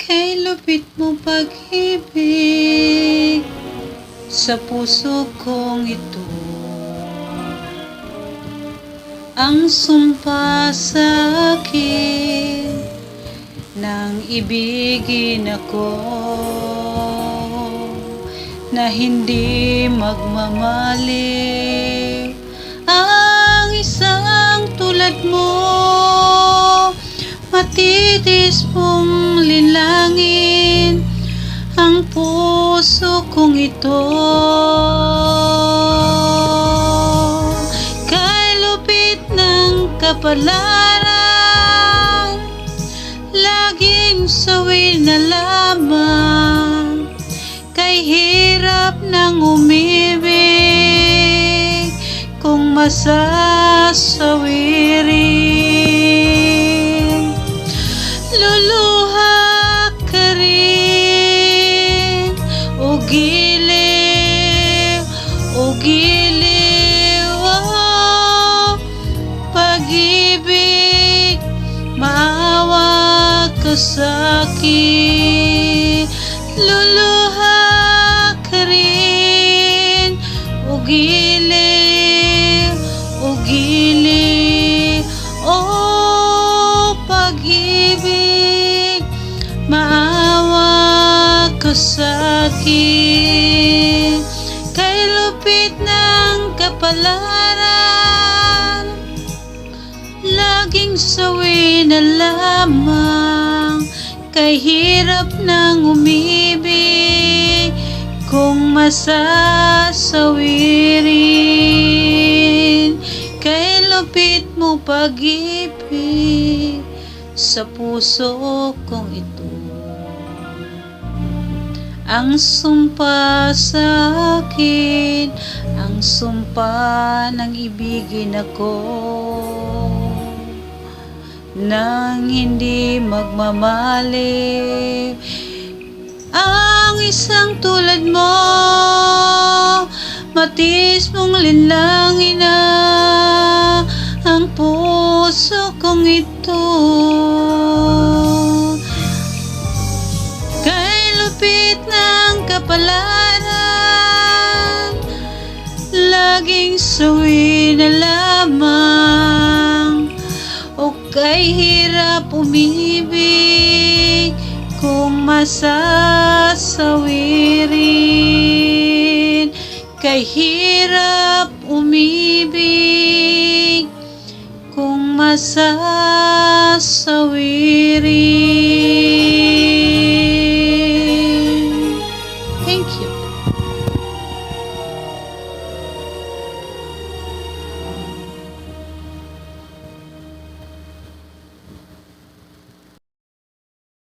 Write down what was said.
kay lupit mo pag-ibig sa puso kong ito. Ang sumpa sa akin nang ibigin ako, na hindi magmamaliw ang isang tulad mo. Matitis mong linlangin ang puso kong ito. Kay lupit ng kapalaran, laging sawi na lamang. Kay hirap ng umibig kung masasawirin. Luluha ka rin, o giliw, oh, pag-ibig, maawa ka sa'kin. Luluha ka rin, o giliw, oh, pag-ibig, maawa ka sa'kin. Kay lupit ng kapalaran, laging sawi na lamang. Kay hirap ng umibig kung masasawirin. Kay lupit mo pag-ibig sa puso kong ito. Ang sumpa sa akin, ang sumpa ng ibigin ako, nang hindi magmamaliw ang isang tulad mo. Matiis mong linlangin na ang puso kong ito. Kay lupit ng kapalaran, laging sawi na lamang. O kay hirap umibig kung masasawirin. Kay hirap umibig kung masasawirin.